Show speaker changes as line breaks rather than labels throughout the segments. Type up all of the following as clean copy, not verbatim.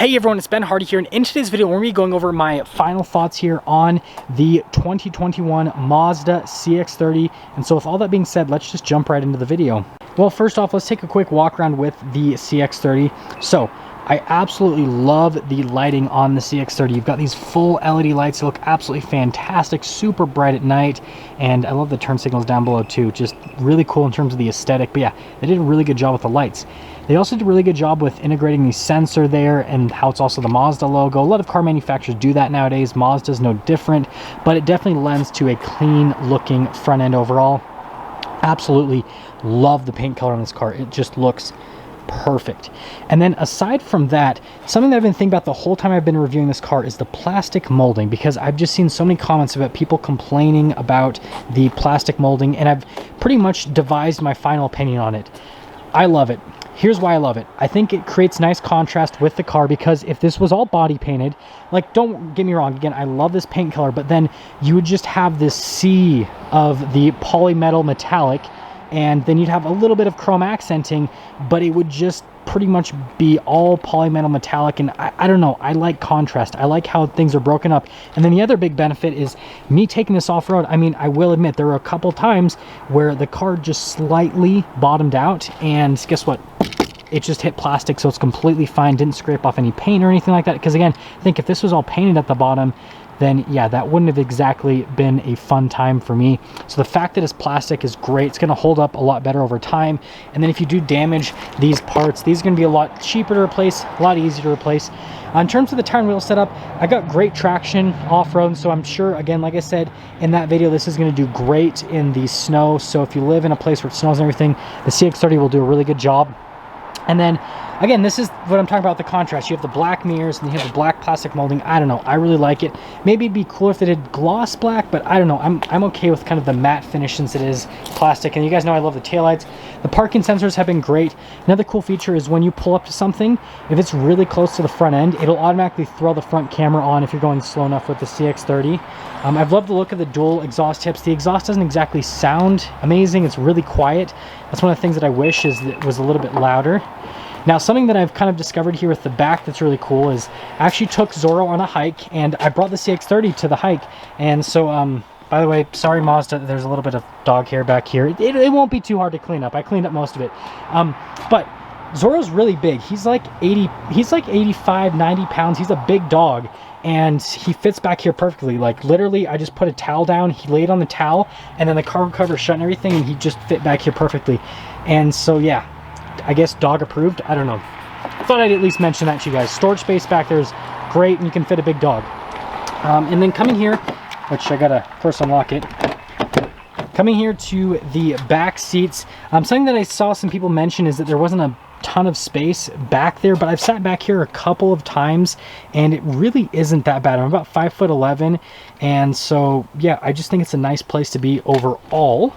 Hey everyone, it's Ben Hardy here, and in today's video we're going to be going over my final thoughts here on the 2021 Mazda CX-30. And so with all that being said, let's just jump right into the video. Well, first off, let's take a quick walk around with the CX-30. So I absolutely love the lighting on the CX-30. You've got these full LED lights that look absolutely fantastic, super bright at night, and I love the turn signals down below too. Just really cool in terms of the aesthetic. But yeah, they did a really good job with the lights. They also did a really good job with integrating the sensor there and how it's also the Mazda logo. A lot of car manufacturers do that nowadays. Mazda's no different, but it definitely lends to a clean looking front end overall. Absolutely love the paint color on this car. It just looks perfect. And then aside from that, something that I've been thinking about the whole time I've been reviewing this car is the plastic molding, because I've just seen so many comments about people complaining about the plastic molding, and I've pretty much devised my final opinion on it. I love it. Here's why I love it. I think it creates nice contrast with the car, because if this was all body painted, like, don't get me wrong, again, I love this paint color, but then you would just have this sea of the polymetal metallic, and then you'd have a little bit of chrome accenting, but it would just pretty much be all polymetal metallic. And I don't know, I like contrast. I like how things are broken up. And then the other big benefit is me taking this off-road. I mean, I will admit there were a couple times where the car just slightly bottomed out, and guess what? It just hit plastic, so it's completely fine. Didn't scrape off any paint or anything like that. Because again, I think if this was all painted at the bottom, then yeah, that wouldn't have exactly been a fun time for me. So the fact that it's plastic is great. It's gonna hold up a lot better over time. And then if you do damage these parts, these are gonna be a lot cheaper to replace, a lot easier to replace. In terms of the tire and wheel setup, I got great traction off-road, so I'm sure, again, like I said in that video, this is gonna do great in the snow. So if you live in a place where it snows and everything, the CX-30 will do a really good job. And then, again, this is what I'm talking about, the contrast. You have the black mirrors and you have the black plastic molding. I don't know, I really like it. Maybe it'd be cooler if they did gloss black, but I don't know. I'm okay with kind of the matte finish since it is plastic. And you guys know I love the taillights. The parking sensors have been great. Another cool feature is when you pull up to something, if it's really close to the front end, it'll automatically throw the front camera on if you're going slow enough with the CX-30. I've loved the look of the dual exhaust tips. The exhaust doesn't exactly sound amazing. It's really quiet. That's one of the things that I wish is that it was a little bit louder. Now, something that I've kind of discovered here with the back that's really cool is I actually took Zorro on a hike, and I brought the CX-30 to the hike. And so, by the way, sorry Mazda, there's a little bit of dog hair back here. It won't be too hard to clean up. I cleaned up most of it. But Zorro's really big. He's like 85, 90 pounds. He's a big dog, and he fits back here perfectly. Like, literally, I just put a towel down, he laid on the towel, and then the cargo cover shut and everything, and he just fit back here perfectly. And so, yeah, I guess dog approved. I don't know. Thought I'd at least mention that to you guys. Storage space back there is great, and you can fit a big dog. And then coming here, which I gotta first unlock it. Coming here to the back seats, something that I saw some people mention is that there wasn't a ton of space back there, but I've sat back here a couple of times and it really isn't that bad. I'm about 5'11", and so yeah, I just think it's a nice place to be overall.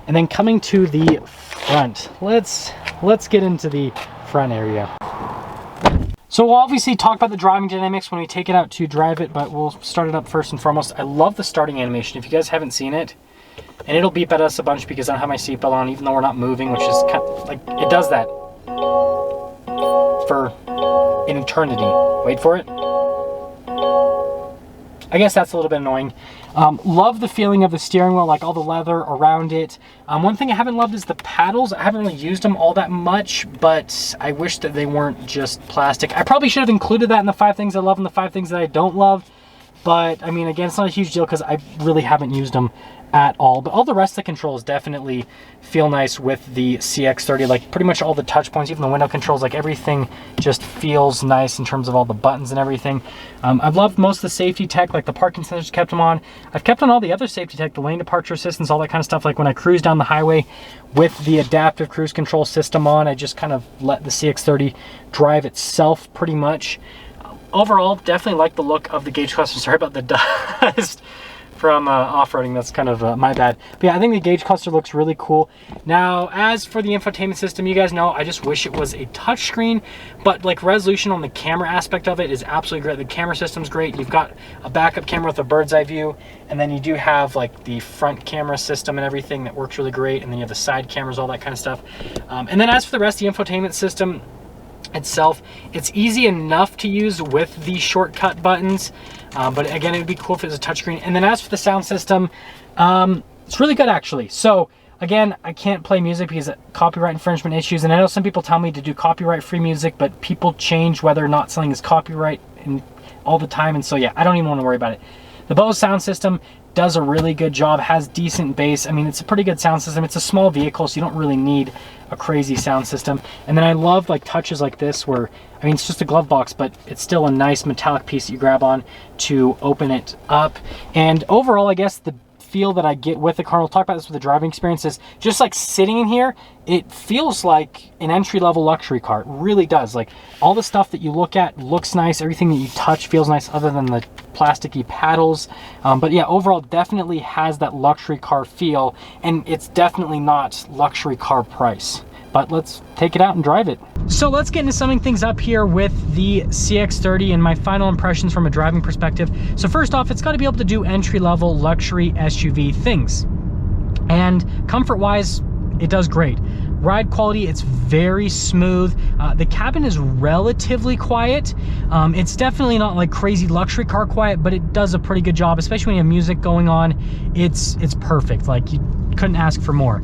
And then coming to the front, let's get into the front area. So we'll obviously talk about the driving dynamics when we take it out to drive it, but we'll start it up first and foremost. I love the starting animation. If you guys haven't seen it, and it'll beep at us a bunch because I don't have my seatbelt on, even though we're not moving, which is kind of, like, it does that for an eternity. Wait for it. I guess that's a little bit annoying. Love the feeling of the steering wheel, like all the leather around it. One thing I haven't loved is the paddles. I haven't really used them all that much, but I wish that they weren't just plastic. I probably should have included that in the 5 things I love and the 5 things that I don't love. But I mean, again, it's not a huge deal because I really haven't used them at all. But all the rest of the controls definitely feel nice with the CX-30. Like, pretty much all the touch points, even the window controls, like everything just feels nice in terms of all the buttons and everything. I've loved most of the safety tech, like the parking sensors, kept them on. I've kept on all the other safety tech, the lane departure assistance, all that kind of stuff. Like when I cruise down the highway with the adaptive cruise control system on, I just kind of let the CX-30 drive itself pretty much. Overall, definitely like the look of the gauge cluster. Sorry about the dust from off-roading. That's kind of my bad. But yeah, I think the gauge cluster looks really cool. Now, as for the infotainment system, you guys know I just wish it was a touchscreen, but like resolution on the camera aspect of it is absolutely great. The camera system's great. You've got a backup camera with a bird's eye view, and then you do have like the front camera system and everything that works really great, and then you have the side cameras, all that kind of stuff. And then as for the rest of the infotainment system, itself. It's easy enough to use with the shortcut buttons, but again, it would be cool if it was a touchscreen. And then as for the sound system, it's really good actually. So again, I can't play music because of copyright infringement issues, and I know some people tell me to do copyright-free music, but people change whether or not something is copyright all the time, and so yeah, I don't even want to worry about it. The Bose sound system does a really good job, has decent bass. I mean, it's a pretty good sound system. It's a small vehicle, so you don't really need a crazy sound system. And then I love like touches like this where, I mean, it's just a glove box, but it's still a nice metallic piece that you grab on to open it up. And overall, I guess the feel that I get with the car, we'll talk about this with the driving experience, is just like sitting in here, it feels like an entry-level luxury car. It really does. Like all the stuff that you look at looks nice, everything that you touch feels nice other than the plasticky paddles. But yeah, overall definitely has that luxury car feel, and it's definitely not luxury car price. But let's take it out and drive it. So let's get into summing things up here with the CX-30 and my final impressions from a driving perspective. So first off, it's got to be able to do entry-level luxury SUV things. And comfort-wise, it does great. Ride quality, it's very smooth. The cabin is relatively quiet. It's definitely not like crazy luxury car quiet, but it does a pretty good job, especially when you have music going on. It's perfect. Like, you couldn't ask for more.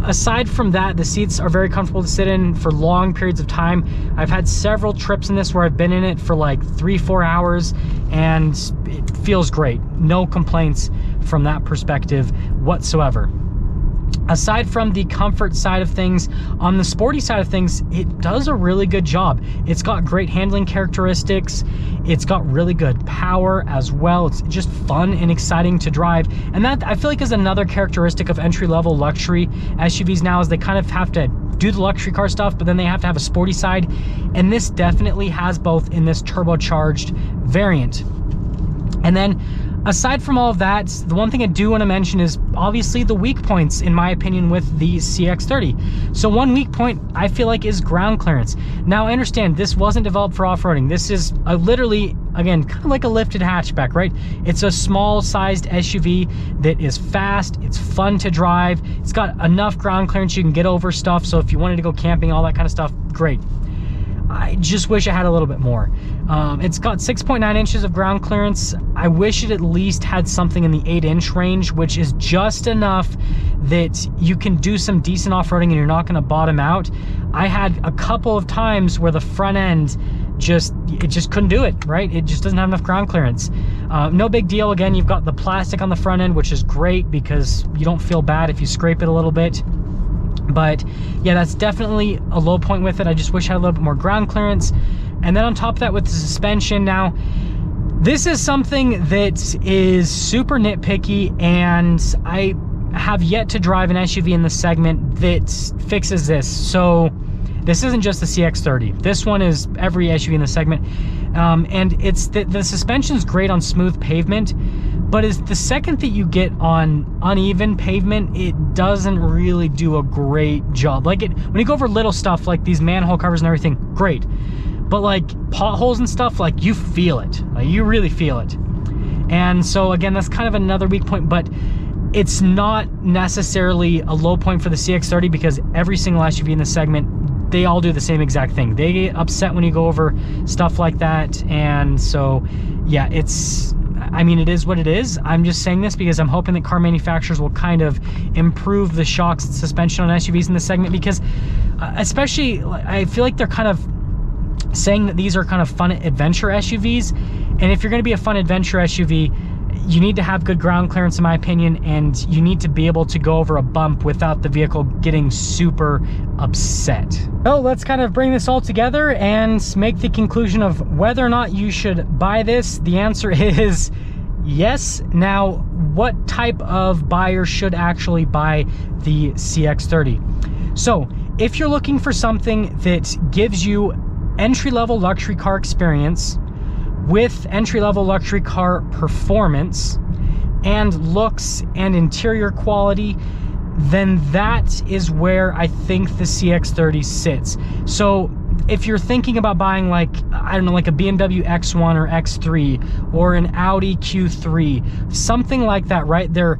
Aside from that, the seats are very comfortable to sit in for long periods of time. I've had several trips in this where I've been in it for like 3-4 hours, and it feels great. No complaints from that perspective whatsoever. Aside from the comfort side of things, on the sporty side of things, it does a really good job. It's got great handling characteristics. It's got really good power as well. It's just fun and exciting to drive. And that, I feel like, is another characteristic of entry-level luxury SUVs now, is they kind of have to do the luxury car stuff, but then they have to have a sporty side. And this definitely has both in this turbocharged variant. And then aside from all of that, the one thing I do want to mention is obviously the weak points, in my opinion, with the CX-30. So one weak point I feel like is ground clearance. Now I understand this wasn't developed for off-roading. This is literally, again, kind of like a lifted hatchback, right? It's a small sized SUV that is fast, it's fun to drive, it's got enough ground clearance you can get over stuff. So if you wanted to go camping, all that kind of stuff, great. I just wish it had a little bit more. It's got 6.9 inches of ground clearance. I wish it at least had something in the 8-inch range, which is just enough that you can do some decent off-roading and you're not going to bottom out. I had a couple of times where the front end just couldn't do it, right? It just doesn't have enough ground clearance. No big deal. Again, you've got the plastic on the front end, which is great because you don't feel bad if you scrape it a little bit. But yeah, that's definitely a low point with it. I just wish I had a little bit more ground clearance. And then on top of that, with the suspension, now this is something that is super nitpicky, and I have yet to drive an SUV in the segment that fixes this. So this isn't just the CX-30. This one is every SUV in the segment. And it's the suspension's great on smooth pavement, but is the second that you get on uneven pavement, it doesn't really do a great job. Like, when you go over little stuff like these manhole covers and everything, great. But like potholes and stuff, like, you feel it. Like, you really feel it. And so again, that's kind of another weak point, but it's not necessarily a low point for the CX-30 because every single SUV in the segment, they all do the same exact thing. They get upset when you go over stuff like that. And so yeah, I mean, it is what it is. I'm just saying this because I'm hoping that car manufacturers will kind of improve the shocks and suspension on SUVs in the segment, because especially, I feel like they're kind of saying that these are kind of fun adventure SUVs. And if you're going to be a fun adventure SUV, you need to have good ground clearance, in my opinion, and you need to be able to go over a bump without the vehicle getting super upset. So let's kind of bring this all together and make the conclusion of whether or not you should buy this. The answer is yes. Now, what type of buyer should actually buy the CX-30? So if you're looking for something that gives you entry-level luxury car experience with entry-level luxury car performance and looks and interior quality, then that is where I think the CX-30 sits. So if you're thinking about buying, like, I don't know, like a BMW X1 or X3 or an Audi Q3, something like that, right? They're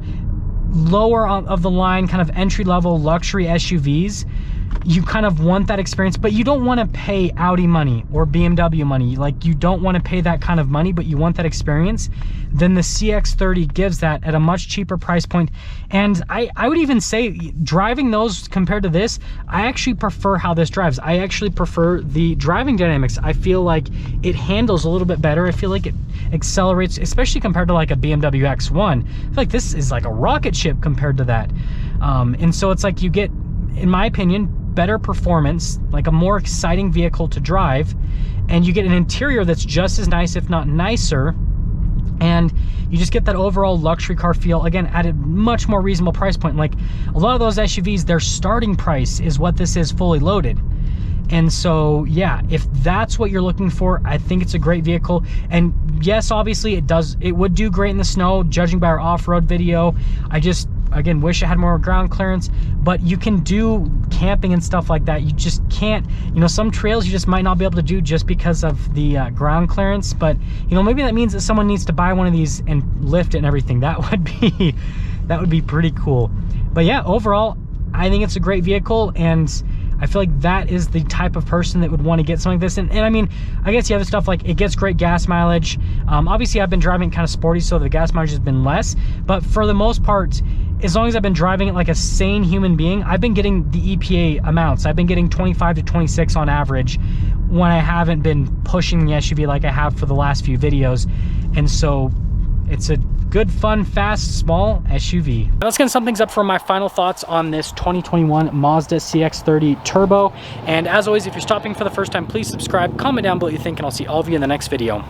lower of the line, kind of entry-level luxury SUVs. you kind of want that experience, but you don't want to pay Audi money or BMW money. Like, you don't want to pay that kind of money, but you want that experience. Then the CX-30 gives that at a much cheaper price point. And I would even say, driving those compared to this, I actually prefer how this drives. I actually prefer the driving dynamics. I feel like it handles a little bit better. I feel like it accelerates, especially compared to like a BMW X1. I feel like this is like a rocket ship compared to that. And so it's like you get, in my opinion, better performance, like a more exciting vehicle to drive, and you get an interior that's just as nice, if not nicer, and you just get that overall luxury car feel, again, at a much more reasonable price point. Like, a lot of those SUVs, their starting price is what this is fully loaded. And so, yeah, if that's what you're looking for, I think it's a great vehicle. And yes, obviously it would do great in the snow, judging by our off-road video. I just, again, wish it had more ground clearance, but you can do camping and stuff like that. You just can't, you know, some trails you just might not be able to do just because of the ground clearance. But, you know, maybe that means that someone needs to buy one of these and lift it and everything. That would be pretty cool. But yeah, overall, I think it's a great vehicle, and I feel like that is the type of person that would want to get something like this. And I mean, I guess you have stuff like it gets great gas mileage. Obviously, I've been driving kind of sporty, so the gas mileage has been less. But for the most part, as long as I've been driving it like a sane human being, I've been getting the EPA amounts. I've been getting 25 to 26 on average when I haven't been pushing the SUV like I have for the last few videos. And so it's a good, fun, fast, small SUV. Now let's get some things up for my final thoughts on this 2021 Mazda CX-30 Turbo. And as always, if you're stopping for the first time, please subscribe, comment down below what you think, and I'll see all of you in the next video.